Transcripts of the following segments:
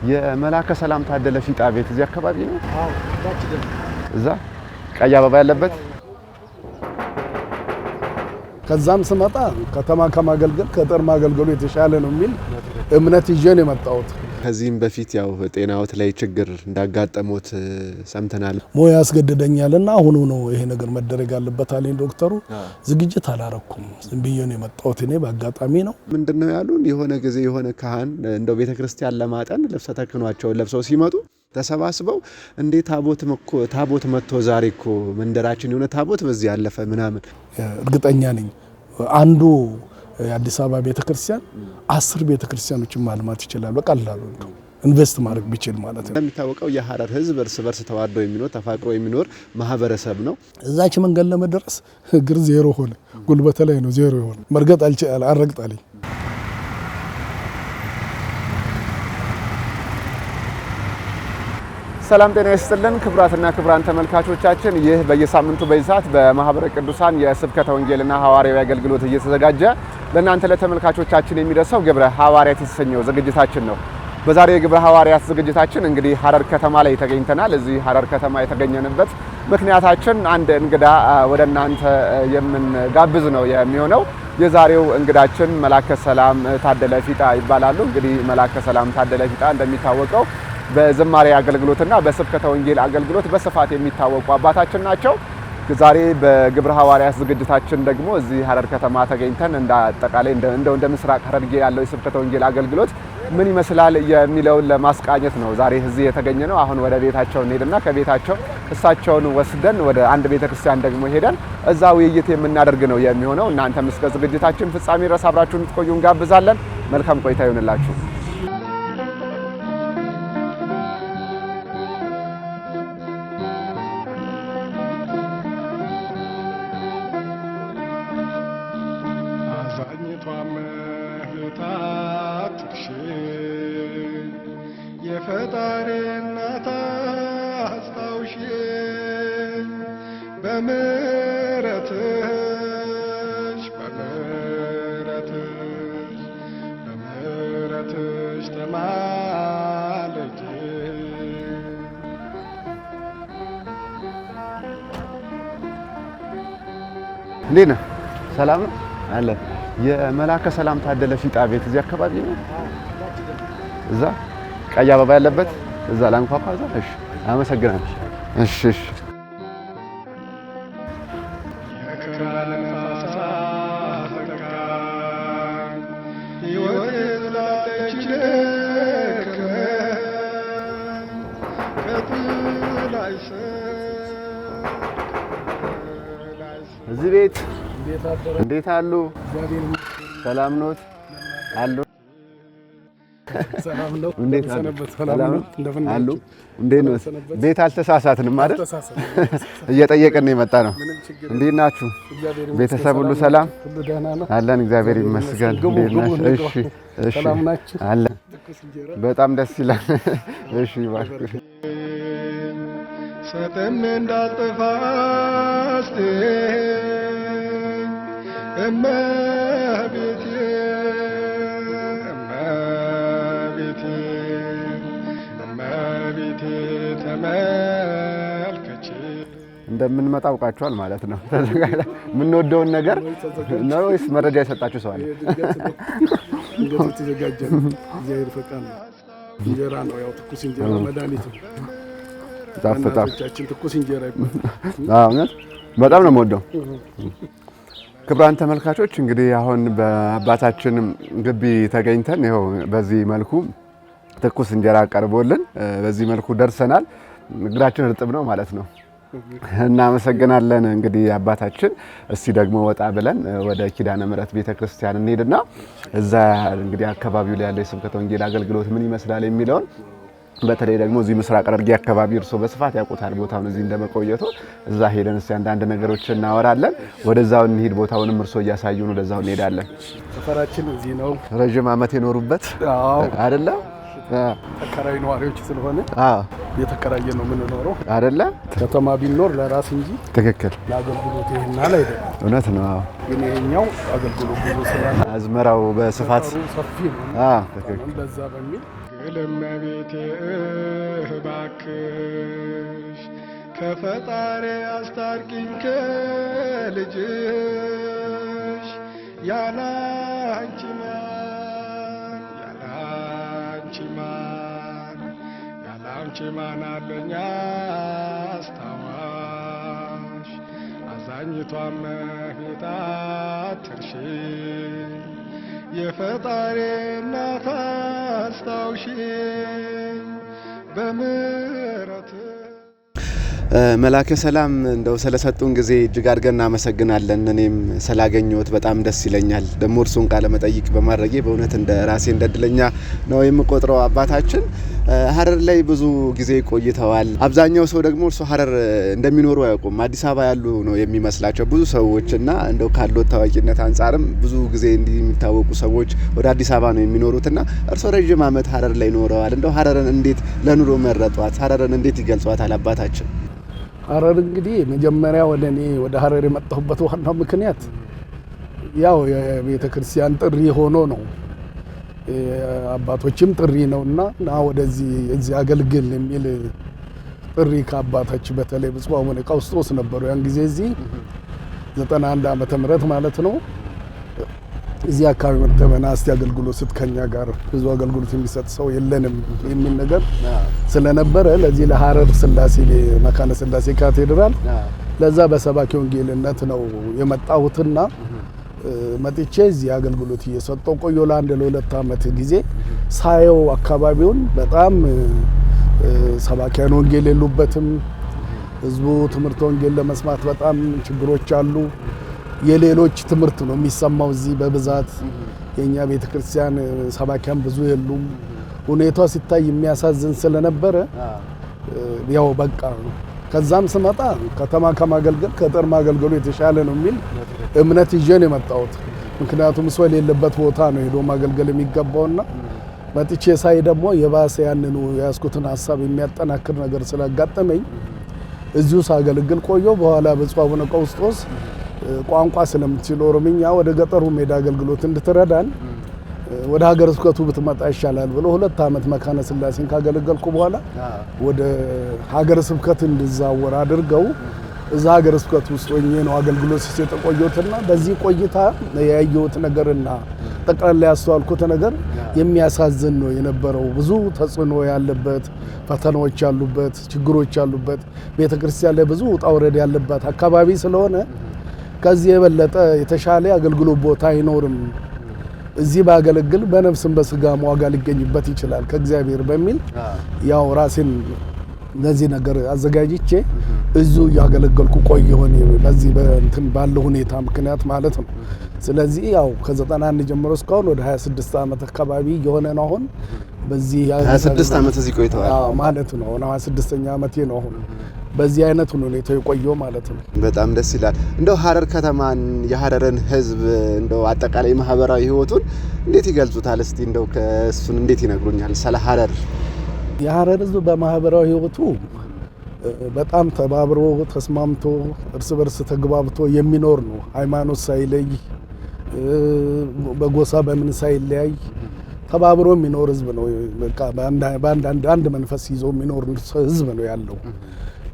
የመላከ ሰላም ታደለ ፊጣ ቤት እዚህ አካባቢ ነው? አዎ ታች ደም እዛ ቀይ አበባ ያለበት ከዛም ስመጣ ከተማ ከማገልገል ከጠር ማገልገሉ የተሻለ ነው የሚል እምነት ይዤ ነው የመጣሁት። ከዚህም በፊት ያው ጤናዎት ላይ ችግር እንዳጋጠሙት ሰምተናል። ሞያ ያስገድደኛልና አሁን ነው ይሄ ነገር መደረግ አለበት አለኝ ዶክተሩ። ዝግጅት አላረኩም ዝም ብዬ ነው የመጣሁት። እኔ በአጋጣሚ ነው። ምንድነው ያሉን የሆነ ጊዜ የሆነ ካህን እንደው ቤተክርስቲያን ለማጠን ልብሰ ተክህኗቸውን ለብሰው ሲመጡ ተሰባስበው እንዴ ታቦት መጥቶ ዛሬ እኮ መንደራችን የሆነ ታቦት በዚህ ያለፈ ምናምን እርግጠኛ ነኝ አንዱ የአዲስ አበባ ቤተክርስቲያን 10 ቤተክርስቲያኖችን ማልማት ይችላል በቀላሉ ኢንቨስት ማድረግ ቢችል ማለት ነው። እንደሚታወቀው የሐረር ህዝብ እርስ በርስ ተዋዶ የሚኖር ተፋቅሮ የሚኖር ማህበረሰብ ነው። እዛች መንገድ ለመድረስ እግር ዜሮ ሆነ፣ ጉልበት ላይ ነው ዜሮ ሆነ። መርገጥ አልረግጣለኝ። ሰላም ጤና ይስጥልን ክቡራትና ክቡራን ተመልካቾቻችን፣ ይህ በየሳምንቱ በይሳት በማህበረ ቅዱሳን የስብከተ ወንጌልና ሐዋርያዊ አገልግሎት እየተዘጋጀ ለእናንተ ለተመልካቾቻችን የሚደርሰው ግብረ ሐዋርያት የተሰኘው ዝግጅታችን ነው። በዛሬው የግብረ ሐዋርያት ዝግጅታችን እንግዲህ ሐረር ከተማ ላይ ተገኝተናል። እዚህ ሐረር ከተማ የተገኘንበት ምክንያታችን አንድ እንግዳ ወደ እናንተ የምንጋብዝ ነው የሚሆነው። የዛሬው እንግዳችን መላከ ሰላም ታደለ ፊጣ ይባላሉ። እንግዲህ መላከ ሰላም ታደለ ፊጣ እንደሚታወቀው በዝማሬ አገልግሎትና በስብከተ ወንጌል አገልግሎት በስፋት የሚታወቁ አባታችን ናቸው። ዛሬ በግብረ ሐዋርያት ዝግጅታችን ደግሞ እዚህ ሐረር ከተማ ተገኝተን እንደ አጠቃላይ እንደ ምስራቅ ሐረርጌ ያለው የስብከተ ወንጌል አገልግሎት ምን ይመስላል የሚለውን ለማስቃኘት ነው ዛሬ እዚህ የተገኘ ነው። አሁን ወደ ቤታቸው እንሄድና ከቤታቸው እሳቸውን ወስደን ወደ አንድ ቤተክርስቲያን ደግሞ ሄደን እዛ ውይይት የምናደርግ ነው የሚሆነው። እናንተም እስከ ዝግጅታችን ፍጻሜ ድረስ አብራችሁን ትቆዩ እንጋብዛለን። መልካም ቆይታ ይሁንላችሁ። እንዴት ነህ? ሰላም ነው አለ። የመላከ ሰላም ታደለ ፊጣ ቤት እዚህ አካባቢ ነው? እዛ ቀይ አበባ ያለበት እዛ ላንኳኳ እዛ። እሺ አመሰግናለሁ። እሺ እሺ እዚህ ቤት እንዴት አሉ? ሰላም ኖት አሉ? ሰላም ነው። እንዴት ሰላም ነው። አሉ? እንዴት ነው? ቤት አልተሳሳትንም አይደል? እየጠየቅን ነው የመጣ ነው። እንዴት ናችሁ? ቤተሰብ ሁሉ ሰላም አለን? እግዚአብሔር ይመስገን። እንዴት ናችሁ? እሺ እሺ አለን። በጣም ደስ ይላል። እሺ ባክህ ሰተም እንዳልጠፋስቴ እመቤቴ እመቤቴ እመቤቴ ተመልከቼ እንደምንመጣ አውቃችኋል ማለት ነው። ተዘጋጅታ የምንወደውን ነገር ነው ወይስ መረጃ የሰጣችሁ ሰው አለ? እንዴት ተዘጋጀ? እግዚአብሔር ፈቃድ ነው። እንጀራ ነው ያው ትኩስ እንጀራ መድኃኒት ነው። ጣፍጣችን ትኩስ እንጀራ ይባላል። አዎ በጣም ነው የምወደው። ክቡራን ተመልካቾች እንግዲህ አሁን በአባታችን ግቢ ተገኝተን ይኸው በዚህ መልኩ ትኩስ እንጀራ ቀርቦልን በዚህ መልኩ ደርሰናል። እግራችን እርጥብ ነው ማለት ነው። እናመሰግናለን። እንግዲህ አባታችን እስቲ ደግሞ ወጣ ብለን ወደ ኪዳነ ምሕረት ቤተክርስቲያን እንሄድና እዛ እንግዲህ አካባቢው ላይ ያለው የስብከተ ወንጌል አገልግሎት ምን ይመስላል የሚለውን በተለይ ደግሞ እዚህ ምስራቅ ሐረርጌ አካባቢ እርሶ በስፋት ያውቁታል ቦታውን እዚህ እንደመቆየቱ እዛ ሄደን እስቲ አንዳንድ ነገሮችን እናወራለን። ወደዛው እንሂድ። ቦታውንም እርሶ እያሳዩን ወደዛው እንሄዳለን። ሰፈራችን እዚህ ነው። ረጅም ዓመት የኖሩበት አይደለ? ተከራይ ነዋሪዎች ስለሆነ የተከራየ ነው የምንኖረው አይደለ? ከተማ ቢኖር ለራስ እንጂ ትክክል ለአገልግሎት ይሄና ላይ አይደለም። እውነት ነው። ግን ይሄኛው አገልግሎት ብዙ ስላለ አዝመራው በስፋት ሰፊ ነው። ትክክል። ለዛ በሚል እመቤቴ እባክሽ ከፈጣሪ አስታርቂኝ ከልጅሽ ያላንቺ ማን አለኝ አስታዋሽ አዛኝቷ እመቤቴ አትርሺኝ የፈጣሪ እናት አስታውሺኝ በምሕረት መላከ ሰላም እንደው ስለሰጡን ጊዜ እጅግ አድርገን እናመሰግናለን። እኔም ስላገኘሁት በጣም ደስ ይለኛል። ደሞ እርሱን ቃለ መጠይቅ በማድረጌ በእውነት እንደ ራሴ እንደድለኛ ነው የምቆጥረው። አባታችን ሀረር ላይ ብዙ ጊዜ ቆይተዋል። አብዛኛው ሰው ደግሞ እርሱ ሀረር እንደሚኖሩ አያውቁም። አዲስ አበባ ያሉ ነው የሚመስላቸው ብዙ ሰዎችና እንደው ካለው ታዋቂነት አንፃርም ብዙ ጊዜ እንዲህ የሚታወቁ ሰዎች ወደ አዲስ አበባ ነው የሚኖሩትና እርሱ ረጅም ዓመት ሀረር ላይ ኖረዋል። እንደው ሀረርን እንዴት ለኑሮ መረጧት? ሀረርን እንዴት ይገልጿታል አባታችን? ሀረር እንግዲህ መጀመሪያ ወደ ሀረር የመጣሁበት ዋናው ምክንያት ያው የቤተ ክርስቲያን ጥሪ ሆኖ ነው። አባቶችም ጥሪ ነውና ወደዚህ አገልግል የሚል ጥሪ ከአባታች በተለይ ብፁዕ አቡነ ቀውስጦስ ነበሩ። ያን ጊዜ እዚህ 91 ዓመተ ምህረት ማለት ነው። እዚህ አካባቢ መተበና እስቲ አገልግሎት ስትከኛ ጋር ብዙ አገልግሎት የሚሰጥ ሰው የለንም የሚል ነገር ስለነበረ ለዚህ ለሀረር ስላሴ መካነ ስላሴ ካቴድራል ለዛ በሰባኪ ወንጌልነት ነው የመጣሁትና መጥቼ እዚህ አገልግሎት እየሰጠው ቆዮ ለሁለት ዓመት ጊዜ ሳየው አካባቢውን በጣም ሰባኪያን ወንጌል የሉበትም። ህዝቡ ትምህርት ወንጌል ለመስማት በጣም ችግሮች አሉ። የሌሎች ትምህርት ነው የሚሰማው እዚህ በብዛት። የኛ ቤተክርስቲያን ሰባኪያን ብዙ የሉም። ሁኔታው ሲታይ የሚያሳዝን ስለነበረ ያው በቃ ከዛም ስመጣ ከተማ ከማገልገል ከገጠር ማገልገሉ የተሻለ ነው የሚል እምነት ይዤ ነው የመጣሁት። ምክንያቱም ሰው የሌለበት ቦታ ነው ሄዶ ማገልገል የሚገባውና መጥቼ ሳይ ደግሞ የባሰ ያንኑ ያስኩትን ሐሳብ የሚያጠናክር ነገር ስላጋጠመኝ እዚሁ ሳገለግል ቆየሁ። በኋላ ብፁዕ አቡነ ቀውስጦስ ቋንቋ ስለምትችል ኦሮምኛ ወደ ገጠሩ ሜዳ አገልግሎት እንድትረዳን ወደ ሀገረ ስብከቱ ብትመጣ ይሻላል ብሎ 2 ዓመት መካነ ስላሴን ካገለገልኩ በኋላ ወደ ሀገረ ስብከት እንድዛወር አድርገው እዛ ሀገረ ስብከት ውስጥ ሆኜ ነው አገልግሎት ሲሰጥ ቆየሁትና በዚህ ቆይታ ያየሁት ነገርና ጠቅላላ ያስተዋልኩት ነገር የሚያሳዝን ነው የነበረው። ብዙ ተጽዕኖ ያለበት፣ ፈተናዎች ያሉበት፣ ችግሮች ያሉበት ቤተክርስቲያን ላይ ብዙ ውጣ ውረድ ያለበት አካባቢ ስለሆነ ከዚህ የበለጠ የተሻለ አገልግሎት ቦታ አይኖርም። እዚህ ባገለግል በነፍስም በስጋም ዋጋ ሊገኝበት ይችላል ከእግዚአብሔር በሚል ያው ራሴን ለዚህ ነገር አዘጋጅቼ እዚሁ ያገለገልኩ ቆየሁኝ። በዚህ በእንትን ባለው ሁኔታ ምክንያት ማለት ነው። ስለዚህ ያው ከ91 ጀምሮ እስካሁን ወደ 26 ዓመት አካባቢ የሆነ ነው። አሁን በዚህ 26 ዓመት እዚህ ቆይተዋል ማለት ነው። 26ኛ ዓመቴ ነው አሁን በዚህ አይነት ሁኔታ የቆየው ማለት ነው። በጣም ደስ ይላል። እንደው ሀረር ከተማን የሀረርን ህዝብ እንደው አጠቃላይ ማህበራዊ ህይወቱን እንዴት ይገልጹታል? እስቲ እንደው ከእሱን እንዴት ይነግሩኛል ስለ ሀረር? የሀረር ህዝብ በማህበራዊ ህይወቱ በጣም ተባብሮ ተስማምቶ እርስ በርስ ተግባብቶ የሚኖር ነው። ሃይማኖት ሳይለይ በጎሳ በምን ሳይለያይ ተባብሮ የሚኖር ህዝብ ነው። በቃ በአንድ መንፈስ ይዞ የሚኖር ህዝብ ነው ያለው።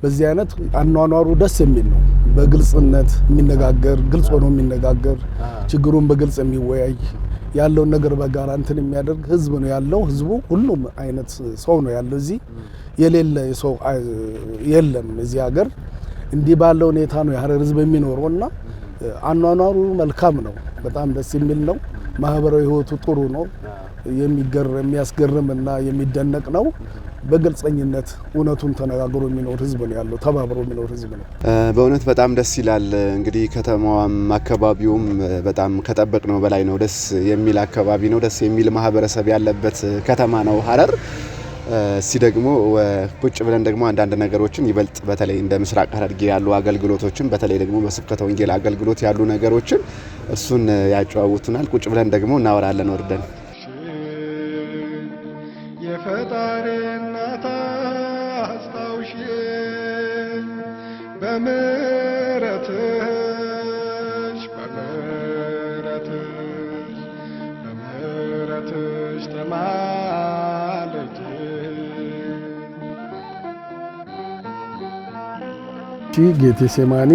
በዚህ አይነት አኗኗሩ ደስ የሚል ነው። በግልጽነት የሚነጋገር ግልጽ ሆኖ የሚነጋገር ችግሩን በግልጽ የሚወያይ ያለውን ነገር በጋራ እንትን የሚያደርግ ህዝብ ነው ያለው። ህዝቡ ሁሉም አይነት ሰው ነው ያለው። እዚህ የሌለ ሰው የለም። እዚህ ሀገር እንዲህ ባለው ሁኔታ ነው የሀረር ህዝብ የሚኖረውና አኗኗሩ መልካም ነው። በጣም ደስ የሚል ነው። ማህበራዊ ህይወቱ ጥሩ ነው። የሚያስገርምና የሚደነቅ ነው። በግልጽኝነት እውነቱን ተነጋግሮ የሚኖር ህዝብ ነው ያለው። ተባብሮ የሚኖር ህዝብ ነው። በእውነት በጣም ደስ ይላል። እንግዲህ ከተማዋም አካባቢውም በጣም ከጠበቅነው በላይ ነው። ደስ የሚል አካባቢ ነው። ደስ የሚል ማህበረሰብ ያለበት ከተማ ነው ሀረር። እስቲ ደግሞ ቁጭ ብለን ደግሞ አንዳንድ ነገሮችን ይበልጥ በተለይ እንደ ምስራቅ ሐረርጌ ያሉ አገልግሎቶችን በተለይ ደግሞ በስብከተ ወንጌል አገልግሎት ያሉ ነገሮችን እሱን ያጫውቱናል። ቁጭ ብለን ደግሞ እናወራለን ወርደን። የፈጣሪ እናት አስታውሺኝ በምሕረትሽ ተማልጅ ጌቴሴማኒ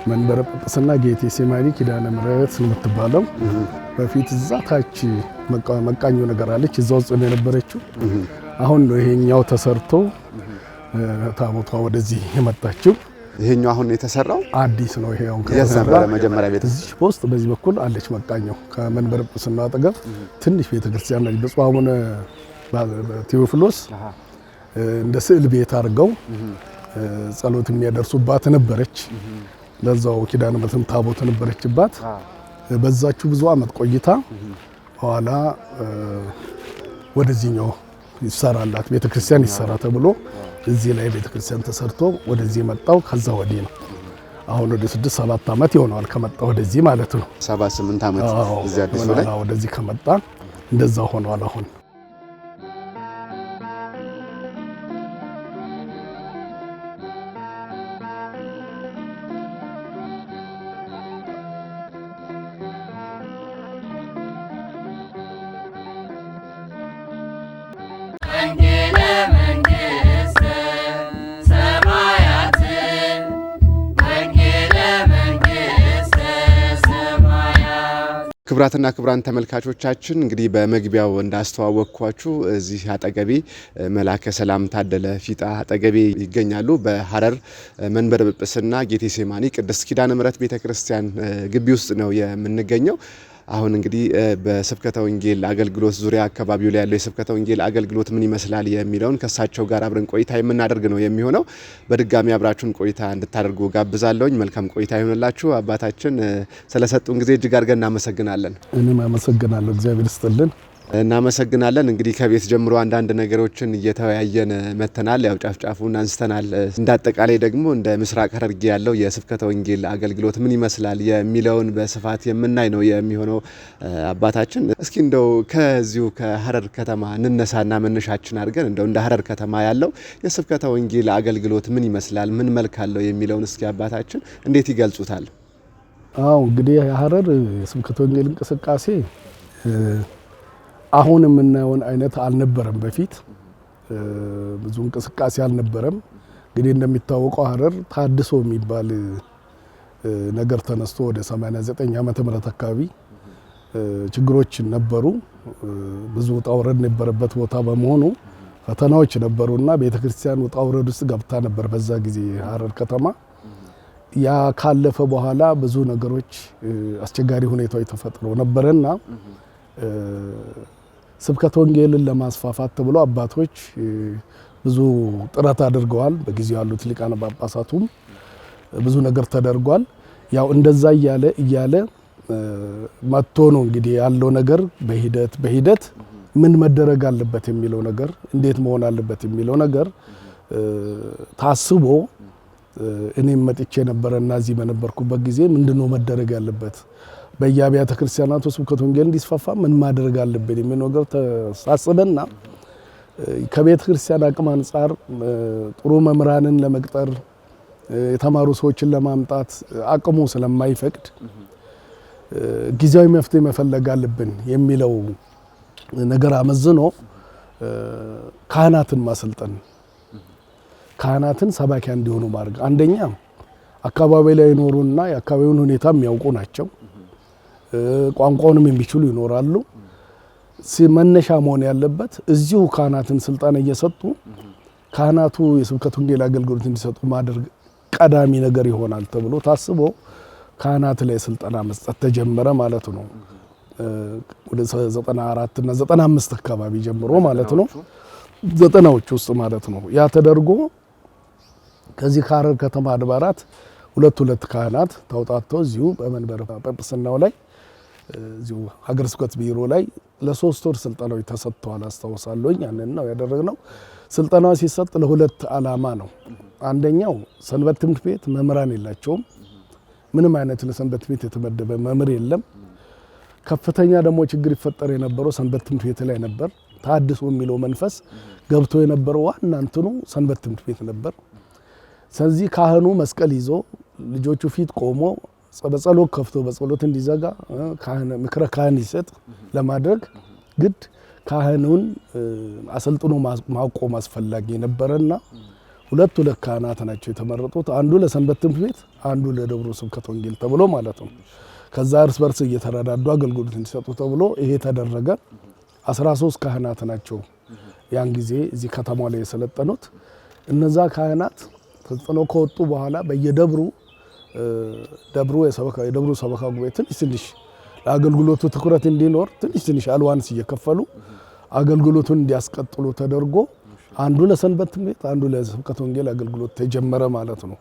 መንበረ ጵጵስና ጌቴሴማኒ ኪዳነ ምሕረት የምትባለው በፊት እዛ ታች መቃኞ ነገር አለች እዛ ውስጥ ነው የነበረችው። አሁን ነው ይሄኛው ተሰርቶ ታቦቷ ወደዚህ የመጣችው። ይሄኛው አሁን የተሰራው አዲስ ነው። ይሄው የተሰራ መጀመሪያ ቤት እዚህ ፖስት በዚህ በኩል አለች መቃኛው ከመንበረ ጵጵስና አጠገብ ትንሽ ቤተክርስቲያን ነች። ብፁዕ አቡነ ቴዎፍሎስ እንደ ስዕል ቤት አድርገው ጸሎት የሚያደርሱባት ነበረች። ለዛው ኪዳነ ምሕረትም ታቦት ነበረችባት። በዛችሁ ብዙ አመት ቆይታ በኋላ ወደዚህኛው ይሰራላት ቤተክርስቲያን ይሰራ ተብሎ እዚህ ላይ ቤተክርስቲያን ተሰርቶ ወደዚህ መጣው። ከዛ ወዲህ ነው አሁን ወደ 6-7 አመት ይሆናል ከመጣ ወደዚህ ማለት ነው። 7-8 አመት እዚህ አዲስ ላይ ወደዚህ ከመጣ እንደዛ ሆኗል አሁን። ክብራትና ክብራን ተመልካቾቻችን እንግዲህ በመግቢያው እንዳስተዋወቅኳችሁ እዚህ አጠገቤ መላከ ሰላም ታደለ ፊጣ አጠገቤ ይገኛሉ። በሐረር መንበረ ጵጵስና ጌቴሴማኒ ቅድስት ኪዳነ ምሕረት ቤተክርስቲያን ግቢ ውስጥ ነው የምንገኘው። አሁን እንግዲህ በስብከተ ወንጌል አገልግሎት ዙሪያ አካባቢው ላይ ያለው የስብከተ ወንጌል አገልግሎት ምን ይመስላል የሚለውን ከሳቸው ጋር አብረን ቆይታ የምናደርግ ነው የሚሆነው። በድጋሚ አብራችሁን ቆይታ እንድታደርጉ ጋብዛለሁኝ። መልካም ቆይታ ይሁንላችሁ። አባታችን ስለሰጡን ጊዜ እጅግ አድርገን እናመሰግናለን። እኔም አመሰግናለሁ። እግዚአብሔር ይስጥልን። እናመሰግናለን። እንግዲህ ከቤት ጀምሮ አንዳንድ ነገሮችን እየተወያየን መተናል። ያው ጫፍጫፉን አንስተናል። እንዳጠቃላይ ደግሞ እንደ ምስራቅ ሐረርጌ ያለው የስብከተ ወንጌል አገልግሎት ምን ይመስላል የሚለውን በስፋት የምናይ ነው የሚሆነው። አባታችን እስኪ እንደው ከዚሁ ከሐረር ከተማ እንነሳና መነሻችን አድርገን እንደው እንደ ሐረር ከተማ ያለው የስብከተ ወንጌል አገልግሎት ምን ይመስላል፣ ምን መልክ አለው የሚለውን እስኪ አባታችን እንዴት ይገልጹታል? አዎ እንግዲህ የሐረር የስብከተ ወንጌል እንቅስቃሴ አሁን የምናየውን አይነት አልነበረም። በፊት ብዙ እንቅስቃሴ አልነበረም። እንግዲህ እንደሚታወቀው ሐረር ታድሶ የሚባል ነገር ተነስቶ ወደ 89 ዓመተ ምህረት አካባቢ ችግሮች ነበሩ። ብዙ ውጣ ውረድ የነበረበት ቦታ በመሆኑ ፈተናዎች ነበሩና ቤተክርስቲያን ውጣ ውረድ ውስጥ ገብታ ነበር በዛ ጊዜ ሐረር ከተማ። ያ ካለፈ በኋላ ብዙ ነገሮች አስቸጋሪ ሁኔታዎች ተፈጥሮ ነበርና ስብከተ ወንጌልን ለማስፋፋት ተብሎ አባቶች ብዙ ጥረት አድርገዋል። በጊዜው ያሉት ሊቃነ ጳጳሳቱም ብዙ ነገር ተደርጓል። ያው እንደዛ እያለ መጥቶ ነው እንግዲህ ያለው ነገር በሂደት ምን መደረግ አለበት የሚለው ነገር እንዴት መሆን አለበት የሚለው ነገር ታስቦ እኔም መጥቼ ነበርና እዚህ በነበርኩበት ጊዜ ምንድነው መደረግ ያለበት በየአብያተ ክርስቲያናቱ ስብከተ ወንጌል እንዲስፋፋ ምን ማድረግ አለበት የሚለው ነገር ተሳስበና ከቤተ ክርስቲያን አቅም አንፃር ጥሩ መምህራንን ለመቅጠር የተማሩ ሰዎችን ለማምጣት አቅሙ ስለማይፈቅድ ጊዜያዊ መፍትሄ መፈለግ አለብን የሚለው ነገር አመዝኖ ካህናትን ማሰልጠን፣ ካህናትን ሰባኪያ እንዲሆኑ ማድረግ። አንደኛ አካባቢ ላይ ይኖሩና የአካባቢውን ሁኔታ የሚያውቁ ናቸው። ቋንቋውንም የሚችሉ ይኖራሉ። መነሻ መሆን ያለበት እዚሁ ካህናትን ስልጣን እየሰጡ ካህናቱ የስብከተ ወንጌል አገልግሎት እንዲሰጡ ማድረግ ቀዳሚ ነገር ይሆናል ተብሎ ታስቦ ካህናት ላይ ስልጠና መስጠት ተጀመረ ማለት ነው። ወደ 94 እና 95 አካባቢ ጀምሮ ማለት ነው። 90ዎቹ ውስጥ ማለት ነው። ያ ተደርጎ ከዚህ ከሐረር ከተማ አድባራት ሁለት ካህናት ተውጣጥተው እዚሁ በመንበረ ጵጵስናው ላይ እዚሁ ሀገረ ስብከት ቢሮ ላይ ለ3 ወር ስልጠናዎች ተሰጥተዋል። አስታውሳለሁ። ያንን ነው ያደረግነው። ስልጠናው ሲሰጥ ለሁለት ዓላማ ነው። አንደኛው ሰንበት ትምህርት ቤት መምህራን የላቸውም። ምንም አይነት ለሰንበት ቤት የተመደበ መምህር የለም። ከፍተኛ ደግሞ ችግር ይፈጠር የነበረው ሰንበት ትምህርት ቤት ላይ ነበር። ታድሶ የሚለው መንፈስ ገብቶ የነበረው ዋና እንትኑ ሰንበት ትምህርት ቤት ነበር። ስለዚህ ካህኑ መስቀል ይዞ ልጆቹ ፊት ቆሞ በጸሎት ከፍቶ በጸሎት እንዲዘጋ ምክረ ካህን ይሰጥ ለማድረግ ግድ ካህኑን አሰልጥኖ ማቆም አስፈላጊ ነበርና ሁለት ካህናት ናቸው የተመረጡት። አንዱ ለሰንበት ትምህርት ቤት፣ አንዱ ለደብረ ስብከት ወንጌል ተብሎ ማለት ነው። ከዛ እርስ በርስ እየተረዳዱ አገልግሎት እንዲሰጡ ተብሎ ይሄ ተደረገ። 13 ካህናት ናቸው ያን ጊዜ እዚህ ከተማ ላይ የሰለጠኑት። እነዛ ካህናት ተጽዕኖ ከወጡ በኋላ በየደብሩ የደብሩ ሰበካ ጉባኤ ትንሽ ለአገልግሎቱ ትኩረት እንዲኖር ትንሽ አልዋንስ እየከፈሉ አገልግሎቱን እንዲያስቀጥሉ ተደርጎ አንዱ ለሰንበት ትምህርት ቤት፣ አንዱ ለስብከተ ወንጌል አገልግሎት ተጀመረ ማለት ነው።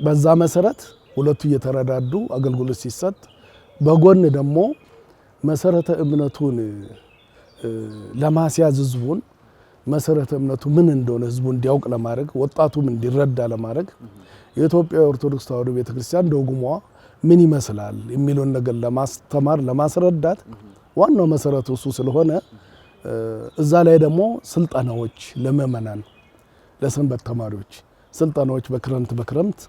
በዛ መሰረት ሁለቱ እየተረዳዱ አገልግሎት ሲሰጥ፣ በጎን ደግሞ መሰረተ እምነቱን ለማስያዝ ህዝቡን መሰረተ እምነቱ ምን እንደሆነ ህዝቡ እንዲያውቅ ለማድረግ ወጣቱም እንዲረዳ ለማድረግ የኢትዮጵያ ኦርቶዶክስ ተዋሕዶ ቤተክርስቲያን ዶግሟ ምን ይመስላል የሚለውን ነገር ለማስተማር ለማስረዳት ዋናው መሰረቱ እሱ ስለሆነ እዛ ላይ ደግሞ ስልጠናዎች ለምእመናን ለሰንበት ተማሪዎች ስልጠናዎች በክረምት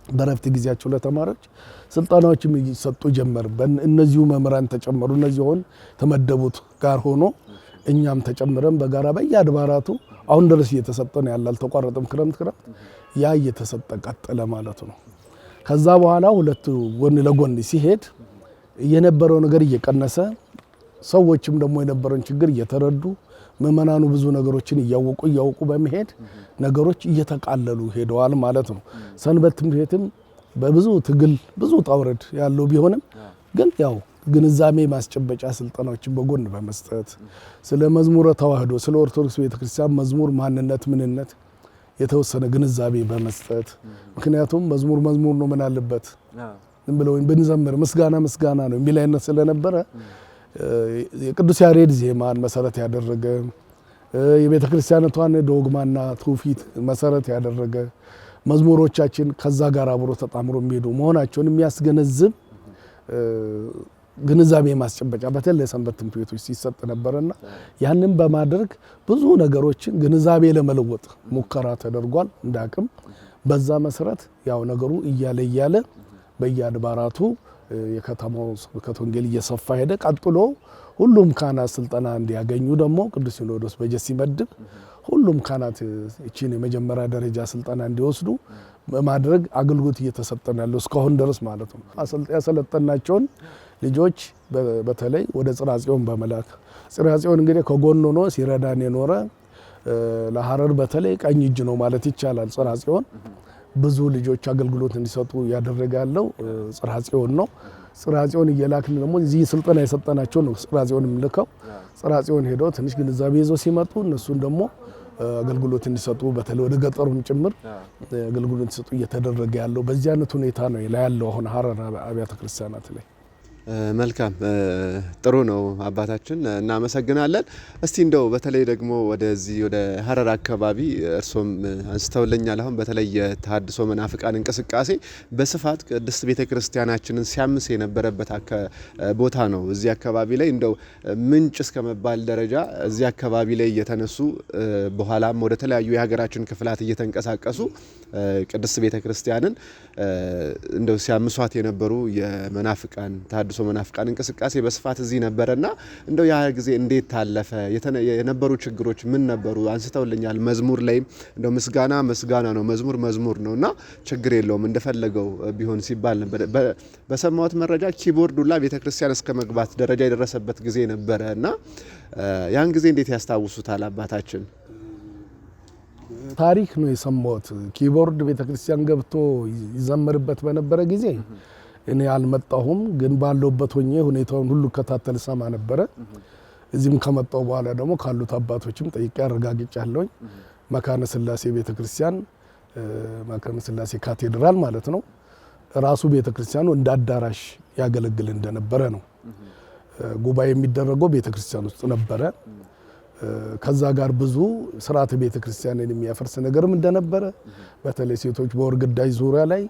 በረፍት ጊዜያቸው ለተማሪዎች ስልጠናዎችም ይሰጡ ጀመር። እነዚሁ መምህራን ተጨመሩ። እነዚህ ሆን ተመደቡት ጋር ሆኖ እኛም ተጨምረን በጋራ በየአድባራቱ አሁን ድረስ እየተሰጠ ነው ያለ አልተቋረጠም። ክረምት ያ እየተሰጠ ቀጠለ ማለት ነው። ከዛ በኋላ ሁለቱ ጎን ለጎን ሲሄድ የነበረው ነገር እየቀነሰ ሰዎችም ደግሞ የነበረውን ችግር እየተረዱ ምእመናኑ ብዙ ነገሮችን እያወቁ በመሄድ ነገሮች እየተቃለሉ ሄደዋል ማለት ነው። ሰንበት ትምህርት ቤትም በብዙ ትግል ብዙ ጣውረድ ያለው ቢሆንም ግን ያው ግንዛቤ ማስጨበጫ ስልጠናዎችን በጎን በመስጠት ስለ መዝሙረ ተዋህዶ ስለ ኦርቶዶክስ ቤተክርስቲያን መዝሙር ማንነት ምንነት የተወሰነ ግንዛቤ በመስጠት ምክንያቱም መዝሙር ነው ምን አለበት ዝም ብለው ብንዘምር ምስጋና ነው የሚል አይነት ስለነበረ የቅዱስ ያሬድ ዜማን መሰረት ያደረገ የቤተክርስቲያኗን ዶግማና ትውፊት መሰረት ያደረገ መዝሙሮቻችን ከዛ ጋር አብሮ ተጣምሮ የሚሄዱ መሆናቸውን የሚያስገነዝብ ግንዛቤ ማስጨበጫ በተለይ ሰንበት ትምህርት ቤቶች ሲሰጥ ነበርና ያንን በማድረግ ብዙ ነገሮችን ግንዛቤ ለመለወጥ ሙከራ ተደርጓል እንዳቅም። በዛ መሰረት ያው ነገሩ እያለ በየአድባራቱ የከተማው ስብከተ ወንጌል እየሰፋ ሄደ። ቀጥሎ ሁሉም ካህናት ስልጠና እንዲያገኙ ደግሞ ቅዱስ ሲኖዶስ በጀት ሲመድብ ሁሉም ካህናት እቺን የመጀመሪያ ደረጃ ስልጠና እንዲወስዱ በማድረግ አገልግሎት እየተሰጠ ያለው እስካሁን ድረስ ማለት ነው። ያሰለጠናቸውን ልጆች በተለይ ወደ ጽርሐ ጽዮን በመላክ ጽርሐ ጽዮን እንግዲህ ከጎን ሆኖ ሲረዳን የኖረ ለሐረር በተለይ ቀኝ እጅ ነው ማለት ይቻላል። ጽርሐ ጽዮን ብዙ ልጆች አገልግሎት እንዲሰጡ ያደረገ ያለው ጽርሐ ጽዮን ነው። ጽርሐ ጽዮን እየላክን ደግሞ እዚህ ስልጠና የሰጠናቸው ነው ጽርሐ ጽዮን ልከው ጽርሐ ጽዮን ሄደው ትንሽ ግንዛቤ ይዘው ሲመጡ እነሱን ደግሞ አገልግሎት እንዲሰጡ በተለይ ወደ ገጠሩም ጭምር አገልግሎት እንዲሰጡ እየተደረገ ያለው በዚህ አይነት ሁኔታ ነው ያለው አሁን ሐረር አብያተ ክርስቲያናት ላይ። መልካም ጥሩ ነው አባታችን እናመሰግናለን። እስቲ እንደው በተለይ ደግሞ ወደዚህ ወደ ሐረር አካባቢ እርሶም አንስተውልኛል። አሁን በተለይ የተሐድሶ መናፍቃን እንቅስቃሴ በስፋት ቅድስት ቤተክርስቲያናችንን ሲያምስ የነበረበት ቦታ ነው። እዚህ አካባቢ ላይ እንደው ምንጭ እስከመባል ደረጃ እዚህ አካባቢ ላይ እየተነሱ በኋላም ወደ ተለያዩ የሀገራችን ክፍላት እየተንቀሳቀሱ ቅድስት ቤተክርስቲያንን እንደው ሲያምሷት የነበሩ የመናፍቃን ተሐድሶ መናፍቃን እንቅስቃሴ በስፋት እዚህ ነበርና እንደው ያ ጊዜ እንዴት ታለፈ? የነበሩ ችግሮች ምን ነበሩ? አንስተውልኛል። መዝሙር ላይ እንደው ምስጋና ነው፣ መዝሙር ነውና ችግር የለውም እንደፈለገው ቢሆን ሲባል ነበር። በሰማሁት መረጃ ኪቦርዱላ ቤተክርስቲያን እስከ መግባት ደረጃ የደረሰበት ጊዜ ነበርና ያን ጊዜ እንዴት ያስታውሱታል አባታችን? ታሪክ ነው የሰማሁት። ኪቦርድ ቤተክርስቲያን ገብቶ ይዘመርበት በነበረ ጊዜ እኔ አልመጣሁም፣ ግን ባለውበት ሆኜ ሁኔታውን ሁሉ ከታተል ሰማ ነበረ። እዚህም ከመጣው በኋላ ደግሞ ካሉት አባቶችም ጠይቄ አረጋግጫለሁኝ። መካነ ስላሴ ቤተክርስቲያን መካነ ስላሴ ካቴድራል ማለት ነው ራሱ ቤተክርስቲያኑ እንደ አዳራሽ ያገለግል እንደነበረ ነው። ጉባኤ የሚደረገው ቤተክርስቲያን ውስጥ ነበረ። ከዛ ጋር ብዙ ስርዓተ ቤተክርስቲያንን የሚያፈርስ ነገርም እንደነበረ በተለይ ሴቶች በወር ግዳጅ ዙሪያ ላይ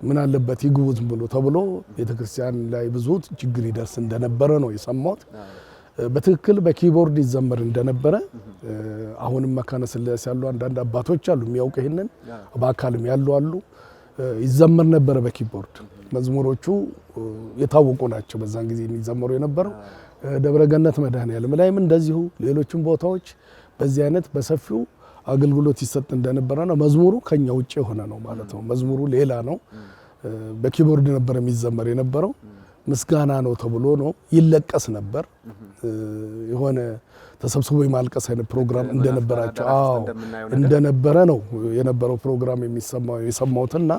ምን አለበት ይግቡ ዝም ብሎ ተብሎ ቤተክርስቲያን ላይ ብዙ ችግር ይደርስ እንደነበረ ነው የሰማሁት። በትክክል በኪቦርድ ይዘመር እንደነበረ አሁንም መካነ ስላሴ ያሉ አንዳንድ አባቶች አሉ የሚያውቁ ይሄንን በአካልም ያሉ አሉ። ይዘመር ነበረ በኪቦርድ መዝሙሮቹ የታወቁ ናቸው። በዛን ጊዜ የሚዘመሩ የነበረው ደብረ ገነት መድኃኔዓለም ላይም እንደዚሁ ሌሎችም ቦታዎች በዚህ አይነት በሰፊው አገልግሎት ይሰጥ እንደነበረ ነው። መዝሙሩ ከኛ ውጪ የሆነ ነው ማለት ነው። መዝሙሩ ሌላ ነው። በኪቦርድ ነበር የሚዘመር የነበረው። ምስጋና ነው ተብሎ ነው ይለቀስ ነበር። የሆነ ተሰብስቦ የማልቀስ አይነት ፕሮግራም እንደነበራቸው እንደነበረ ነው የነበረው ፕሮግራም የሰማሁትና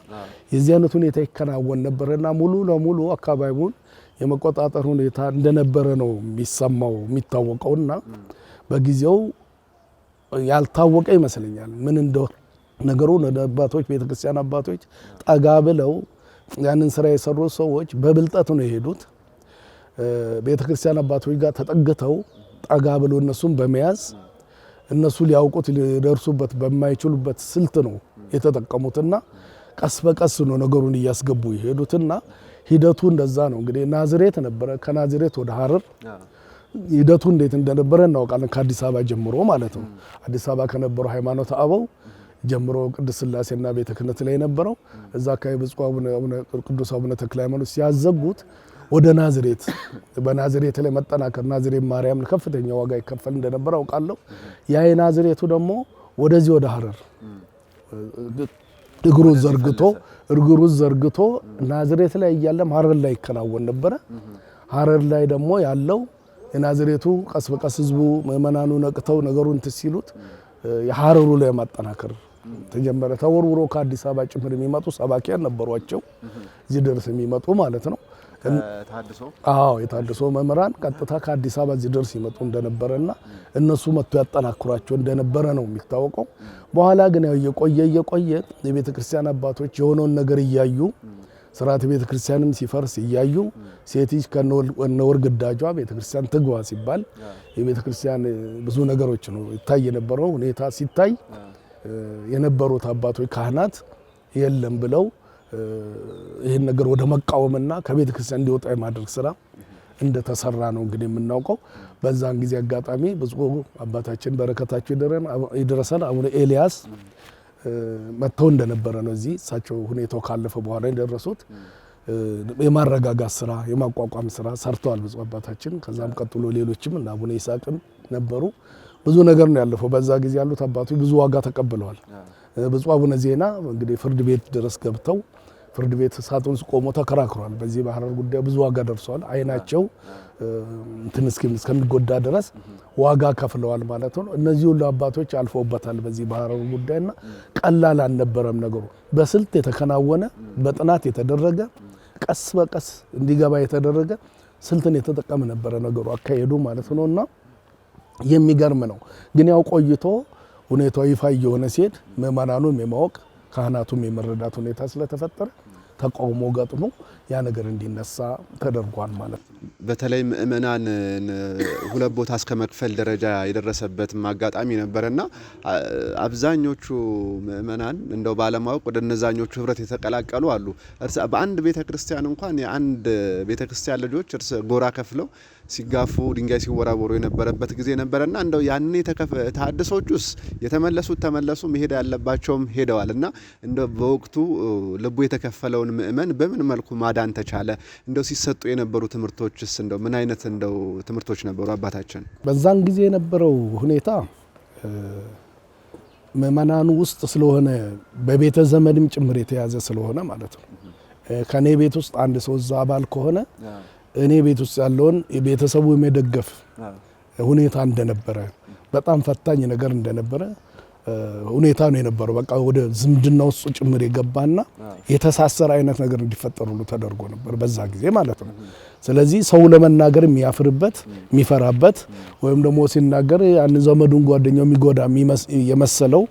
የዚህ አይነት ሁኔታ ይከናወን ነበርና ሙሉ ለሙሉ አካባቢውን የመቆጣጠር ሁኔታ እንደነበረ ነው የሚታወቀውና በጊዜው ያልታወቀ ይመስለኛል ምን እንደው ነገሩ አባቶች ቤተክርስቲያን አባቶች ጠጋ ብለው ያንን ስራ የሰሩ ሰዎች በብልጠት ነው የሄዱት። ቤተክርስቲያን አባቶች ጋር ተጠግተው ጠጋ ብለው እነሱን በመያዝ እነሱ ሊያውቁት ሊደርሱበት በማይችሉበት ስልት ነው የተጠቀሙትና ቀስ በቀስ ነው ነገሩን እያስገቡ ይሄዱትና ሂደቱ እንደዛ ነው። እንግዲህ ናዝሬት ነበረ። ከናዝሬት ወደ ሐረር ሂደቱ እንዴት እንደነበረ እናውቃለን። ከአዲስ አበባ ጀምሮ ማለት ነው። አዲስ አበባ ከነበረው ሃይማኖት አበው ጀምሮ ቅድስት ሥላሴና ቤተ ክህነት ላይ ነበረው እዛ አካባቢ ብፁዕ አቡነ ቅዱስ አቡነ ተክለ ሃይማኖት ሲያዘጉት ወደ ናዝሬት በናዝሬት ላይ መጠናከር ናዝሬት ማርያም ከፍተኛ ዋጋ ይከፈል እንደነበረ አውቃለሁ። ያ የናዝሬቱ ደግሞ ወደዚህ ወደ ሐረር እግሩን ዘርግቶ ናዝሬት ላይ እያለም ሐረር ላይ ይከናወን ነበረ። ሐረር ላይ ደግሞ ያለው የናዝሬቱ ቀስ በቀስ ህዝቡ ምእመናኑ ነቅተው ነገሩን ትሲሉት የሐረሩ ላይ ማጠናከር ተጀመረ። ተወርውሮ ከአዲስ አበባ ጭምር የሚመጡ ሰባኪያን ነበሯቸው እዚህ ድረስ የሚመጡ ማለት ነው። የታድሶ መምህራን ቀጥታ ከአዲስ አበባ እዚህ ድረስ ይመጡ እንደነበረና እነሱ መጥቶ ያጠናክሯቸው እንደነበረ ነው የሚታወቀው። በኋላ ግን ያው እየቆየ የቤተ ክርስቲያን አባቶች የሆነውን ነገር እያዩ ስርዓተ ቤተ ክርስቲያንም ሲፈርስ እያዩ ሴት ልጅ ከነወር ግዳጇ ቤተ ክርስቲያን ትግባ ሲባል የቤተ ክርስቲያን ብዙ ነገሮች ነው ይታይ የነበረው ሁኔታ ሲታይ የነበሩት አባቶች ካህናት የለም ብለው ይሄን ነገር ወደ መቃወምና ከቤተ ክርስቲያን እንዲወጣ የማድረግ ስራ እንደተሰራ ነው እንግዲህ የምናውቀው። በዛን ጊዜ አጋጣሚ ብፁዕ አባታችን በረከታቸው ይደረሰን አቡነ ኤልያስ መጥተው እንደነበረ ነው እዚህ እሳቸው ሁኔታው ካለፈ በኋላ የደረሱት የማረጋጋት ስራ የማቋቋም ስራ ሰርተዋል ብፁዕ አባታችን። ከዛም ቀጥሎ ሌሎችም እና አቡነ ይስሐቅም ነበሩ። ብዙ ነገር ነው ያለፈው። በዛ ጊዜ ያሉት አባቶች ብዙ ዋጋ ተቀብለዋል። ብፁዕ አቡነ ዜና እንግዲህ ፍርድ ቤት ድረስ ገብተው ፍርድ ቤት ሳጥን ቆሞ ተከራክሯል። በዚህ በሐረር ጉዳይ ብዙ ዋጋ ደርሷል። አይናቸው እንትን እስከሚጎዳ ድረስ ዋጋ ከፍለዋል ማለት ነው። እነዚህ ሁሉ አባቶች አልፈውበታል በዚህ በሐረር ጉዳይና ቀላል አልነበረም ነገሩ። በስልት የተከናወነ በጥናት የተደረገ ቀስ በቀስ እንዲገባ የተደረገ ስልትን የተጠቀመ ነበረ ነገሩ አካሄዱ ማለት ነውና የሚገርም ነው። ግን ያው ቆይቶ ሁኔታው ይፋ የሆነ ሲሄድ ምእመናኑም የማወቅ ካህናቱም የመረዳት ሁኔታ ስለተፈጠረ ተቃውሞ ገጥሞ ያ ነገር እንዲነሳ ተደርጓል ማለት ነው። በተለይ ምእመናን ሁለት ቦታ እስከ መክፈል ደረጃ የደረሰበት አጋጣሚ ነበርና አብዛኞቹ ምእመናን እንደው ባለማወቅ ወደ እነዛኞቹ ህብረት የተቀላቀሉ አሉ። በአንድ ቤተክርስቲያን እንኳን የአንድ ቤተክርስቲያን ልጆች ጎራ ከፍለው ሲጋፉ ድንጋይ ሲወራወሩ የነበረበት ጊዜ ነበርና እንደው ያን ተሐድሶቹስ የተመለሱት ተመለሱ መሄድ ያለባቸውም ሄደዋልና እንደው በወቅቱ ልቡ የተከፈለውን ምእመን በምን መልኩ ማዳን ተቻለ? እንደው ሲሰጡ የነበሩ ትምህርቶችስ እንደው ምን አይነት እንደው ትምህርቶች ነበሩ አባታችን? በዛን ጊዜ የነበረው ሁኔታ ምእመናኑ ውስጥ ስለሆነ በቤተ ዘመድም ጭምር የተያዘ ስለሆነ ማለት ነው። ከኔ ቤት ውስጥ አንድ ሰው እዛ አባል ከሆነ እኔ ቤት ውስጥ ያለውን የቤተሰቡ የመደገፍ ሁኔታ እንደነበረ በጣም ፈታኝ ነገር እንደነበረ ሁኔታ ነው የነበረው። በቃ ወደ ዝምድና ውስጥ ጭምር የገባና የተሳሰረ አይነት ነገር እንዲፈጠር ሁሉ ተደርጎ ነበር በዛ ጊዜ ማለት ነው። ስለዚህ ሰው ለመናገር የሚያፍርበት የሚፈራበት ወይም ደግሞ ሲናገር ያን ዘመዱን ጓደኛው የሚጎዳ የመሰለው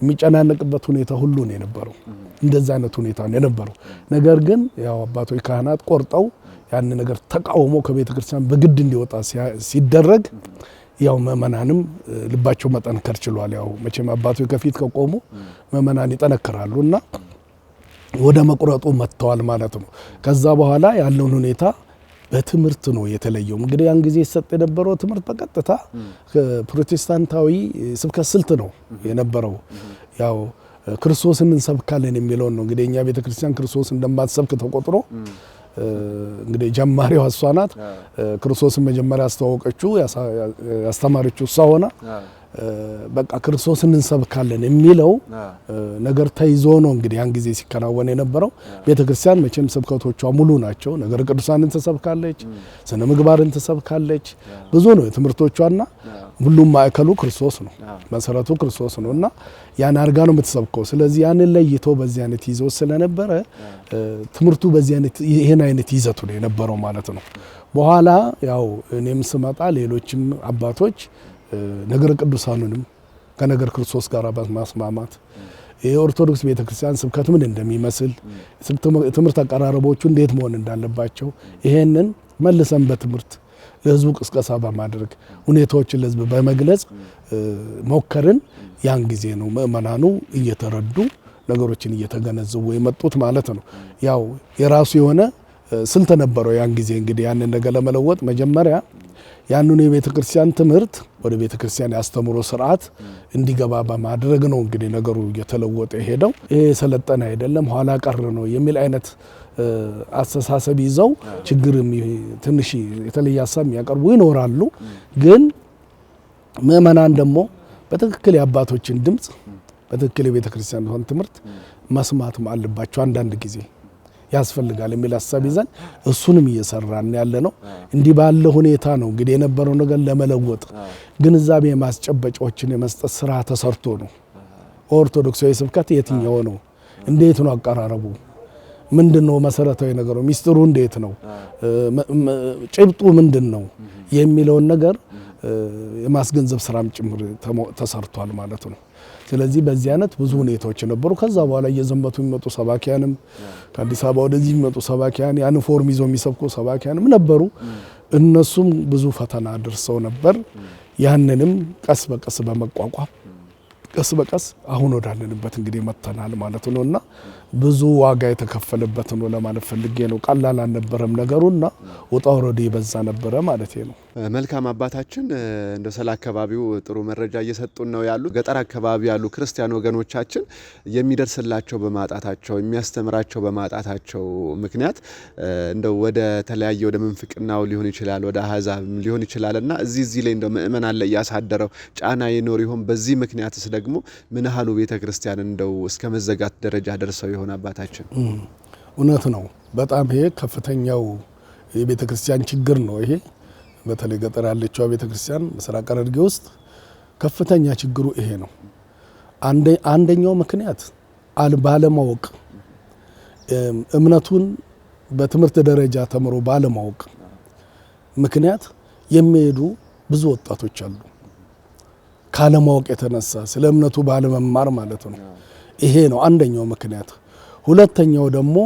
የሚጨናነቅበት ሁኔታ ሁሉ ነው የነበረው። እንደዛ አይነት ሁኔታ ነው የነበረው። ነገር ግን ያው አባቶች ካህናት ቆርጠው ያን ነገር ተቃውሞ ከቤተ ክርስቲያን በግድ እንዲወጣ ሲደረግ ያው ምእመናንም ልባቸው መጠንከር ችሏል። ያው መቼም አባቶች ከፊት ከቆሙ ምእመናን ይጠነክራሉና ወደ መቁረጡ መጥተዋል ማለት ነው። ከዛ በኋላ ያለውን ሁኔታ በትምህርት ነው የተለየው። እንግዲህ ያን ጊዜ ይሰጥ የነበረው ትምህርት በቀጥታ ፕሮቴስታንታዊ ስብከት ስልት ነው የነበረው። ያው ክርስቶስን እንሰብካለን የሚለው ነው። እንግዲህ እኛ ቤተክርስቲያን ክርስቶስ እንደማትሰብክ ተቆጥሮ እንግዲህ ጀማሪው እሷ ናት። ክርስቶስን መጀመሪያ አስተዋወቀችው ያስተማረችው እሷ ሆና በቃ ክርስቶስን እንሰብካለን የሚለው ነገር ተይዞ ነው እንግዲህ ያን ጊዜ ሲከናወን የነበረው። ቤተክርስቲያን መቼም ስብከቶቿ ሙሉ ናቸው። ነገር ቅዱሳንን ትሰብካለች፣ ስነ ምግባርን ትሰብካለች። ብዙ ነው ትምህርቶቿና ሁሉም ማዕከሉ ክርስቶስ ነው፣ መሰረቱ ክርስቶስ ነውና ያን አርጋ ነው የምትሰብከው። ስለዚህ ያንን ለይቶ በዚህ አይነት ይዞ ስለነበረ ትምህርቱ በዚህ አይነት ይሄን አይነት ይዘቱ ነው የነበረው ማለት ነው። በኋላ ያው እኔም ስመጣ ሌሎችም አባቶች ነገር ቅዱሳኑንም ከነገር ክርስቶስ ጋር በማስማማት የኦርቶዶክስ ቤተክርስቲያን ስብከት ምን እንደሚመስል ትምህርት አቀራረቦቹ እንዴት መሆን እንዳለባቸው ይሄንን መልሰን በትምህርት ለህዝቡ ቅስቀሳ በማድረግ ሁኔታዎችን ለህዝብ በመግለጽ ሞከርን። ያን ጊዜ ነው ምእመናኑ እየተረዱ ነገሮችን እየተገነዘቡ የመጡት ማለት ነው። ያው የራሱ የሆነ ስልት ነበረው ያን ጊዜ እንግዲህ ያንን ነገር ለመለወጥ መጀመሪያ ያንኑ የቤተክርስቲያን ትምህርት ወደ ቤተክርስቲያን ያስተምሮ ስርዓት እንዲገባ በማድረግ ነው እንግዲህ ነገሩ እየተለወጠ ሄደው። ይሄ ሰለጠነ አይደለም ኋላ ቀር ነው የሚል አይነት አስተሳሰብ ይዘው ችግርም ትንሽ የተለየ ሀሳብ የሚያቀርቡ ይኖራሉ። ግን ምእመናን ደግሞ በትክክል የአባቶችን ድምጽ በትክክል የቤተክርስቲያን ትምህርት መስማት አለባቸው። አንዳንድ ጊዜ ያስፈልጋል የሚል ሀሳብ ይዘን እሱንም እየሰራን ያለ ነው። እንዲህ ባለ ሁኔታ ነው እንግዲህ የነበረው ነገር ለመለወጥ ግንዛቤ ማስጨበጫዎችን የመስጠት ስራ ተሰርቶ ነው። ኦርቶዶክሳዊ ስብከት የትኛው ነው? እንዴት ነው አቀራረቡ? ምንድነው መሰረታዊ ነገሩ? ሚስጥሩ እንዴት ነው? ጭብጡ ምንድነው የሚለውን ነገር የማስገንዘብ ስራም ጭምር ተሰርቷል ማለት ነው። ስለዚህ በዚህ አይነት ብዙ ሁኔታዎች ነበሩ። ከዛ በኋላ እየዘመቱ የሚመጡ ሰባኪያንም ከአዲስ አበባ ወደዚህ የሚመጡ ሰባኪያን ያን ፎርም ይዘው የሚሰብኩ ሰባኪያንም ነበሩ። እነሱም ብዙ ፈተና ደርሰው ነበር። ያንንም ቀስ በቀስ በመቋቋም ቀስ በቀስ አሁን ወዳለንበት እንግዲህ መተናል ማለት ነውና ብዙ ዋጋ የተከፈለበት ነው ለማለት ፈልጌ ነው። ቀላል አልነበረም ነገሩና ወጣ ወረደ ይበዛ ነበረ ማለት ነው። መልካም አባታችን እንደ ሰላ አካባቢው ጥሩ መረጃ እየሰጡን ነው ያሉ። ገጠር አካባቢ ያሉ ክርስቲያን ወገኖቻችን የሚደርስላቸው በማጣታቸው የሚያስተምራቸው በማጣታቸው ምክንያት እንደው ወደ ተለያየ ወደ መንፍቅናው ሊሆን ይችላል ወደ አህዛብ ሊሆን ይችላልና እዚህ ላይ እንደው ምእመናን ላይ ያሳደረው ጫና ይኖር ይሆን? በዚህ ምክንያትስ ደግሞ ምን ያህሉ ቤተክርስቲያን እንደው እስከ መዘጋት ደረጃ ደርሰው ይሆን አባታችን? እውነት ነው። በጣም ይሄ ከፍተኛው የቤተክርስቲያን ችግር ነው። ይሄ በተለይ ገጠር ያለችው ቤተክርስቲያን ምስራቅ ሐረርጌ ውስጥ ከፍተኛ ችግሩ ይሄ ነው። አንደኛው ምክንያት ባለማወቅ እምነቱን በትምህርት ደረጃ ተምሮ ባለማወቅ ምክንያት የሚሄዱ ብዙ ወጣቶች አሉ። ካለማወቅ የተነሳ ስለ እምነቱ ባለመማር ማለት ነው። ይሄ ነው አንደኛው ምክንያት። ሁለተኛው ደግሞ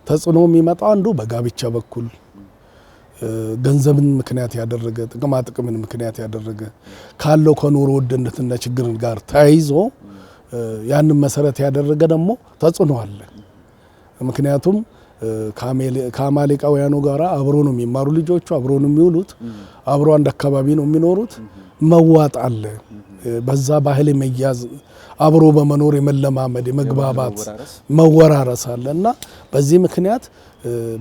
ተጽዕኖ የሚመጣው አንዱ በጋብቻ በኩል ገንዘብን ምክንያት ያደረገ ጥቅማ ጥቅምን ምክንያት ያደረገ ካለው ከኑሮ ውድነትና ችግር ጋር ተያይዞ ያንን መሰረት ያደረገ ደግሞ ተጽዕኖ አለ። ምክንያቱም ከአማሌቃውያኑ ጋር አብሮ ነው የሚማሩ ልጆቹ፣ አብሮ ነው የሚውሉት፣ አብሮ አንድ አካባቢ ነው የሚኖሩት። መዋጥ አለ፣ በዛ ባህል መያዝ፣ አብሮ በመኖር የመለማመድ የመግባባት መወራረስ አለ እና በዚህ ምክንያት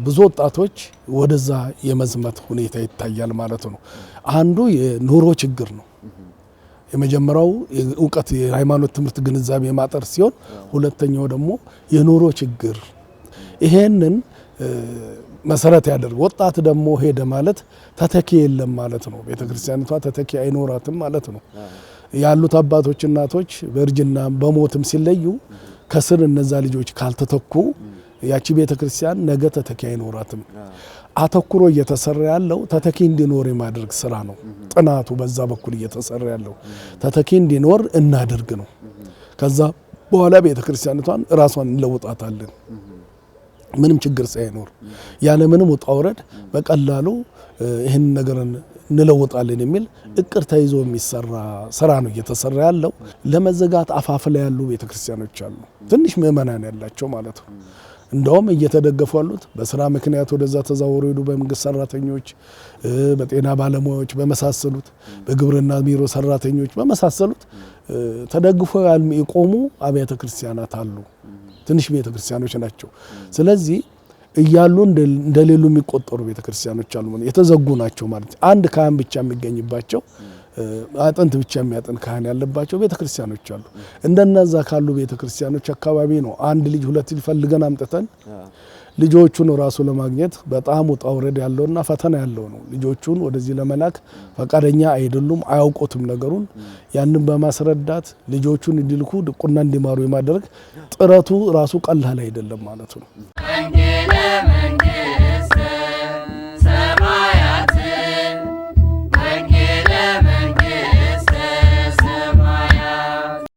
ብዙ ወጣቶች ወደዛ የመዝመት ሁኔታ ይታያል ማለት ነው። አንዱ የኑሮ ችግር ነው። የመጀመሪያው እውቀት የሃይማኖት ትምህርት ግንዛቤ ማጠር ሲሆን፣ ሁለተኛው ደግሞ የኑሮ ችግር። ይሄንን መሰረት ያደርግ ወጣት ደግሞ ሄደ ማለት ተተኪ የለም ማለት ነው። ቤተክርስቲያኒቷ ተተኪ አይኖራትም ማለት ነው። ያሉት አባቶች እናቶች በእርጅና በሞትም ሲለዩ ከስር እነዛ ልጆች ካልተተኩ ያቺ ቤተክርስቲያን ነገ ተተኪ አይኖራትም። አተኩሮ እየተሰራ ያለው ተተኪ እንዲኖር የማድረግ ስራ ነው። ጥናቱ በዛ በኩል እየተሰራ ያለው ተተኪ እንዲኖር እናድርግ ነው። ከዛ በኋላ ቤተክርስቲያኒቷን ራሷን እንለውጣታለን ምንም ችግር ሳይኖር ያለ ምንም ውጣ ውረድ በቀላሉ ይሄን ነገር እንለውጣለን የሚል እቅድ ተይዞ የሚሰራ ስራ ነው እየተሰራ ያለው። ለመዘጋት አፋፍ ላይ ያሉ ቤተክርስቲያኖች አሉ፣ ትንሽ ምእመናን ያላቸው ማለት ነው። እንደውም እየተደገፉ ያሉት በስራ ምክንያት ወደዛ ተዛወሩ ሄዱ በመንግስት ሰራተኞች፣ በጤና ባለሙያዎች በመሳሰሉት፣ በግብርና ቢሮ ሰራተኞች በመሳሰሉት ተደግፎ የቆሙ አብያተ ክርስቲያናት አሉ። ትንሽ ቤተክርስቲያኖች ናቸው። ስለዚህ እያሉ እንደሌሉ የሚቆጠሩ ቤተክርስቲያኖች አሉ። የተዘጉ ናቸው ማለት አንድ ካህን ብቻ የሚገኝባቸው አጥንት ብቻ የሚያጠን ካህን ያለባቸው ቤተክርስቲያኖች አሉ። እንደነዛ ካሉ ቤተክርስቲያኖች አካባቢ ነው አንድ ልጅ ሁለት ልጅ ፈልገን አምጥተን ልጆቹን ራሱ ለማግኘት በጣም ውጣ ውረድ ያለውና ፈተና ያለው ነው። ልጆቹን ወደዚህ ለመላክ ፈቃደኛ አይደሉም፣ አያውቁትም ነገሩን። ያንን በማስረዳት ልጆቹን እንዲልኩ ድቁና እንዲማሩ የማድረግ ጥረቱ ራሱ ቀላል አይደለም ማለት ነው።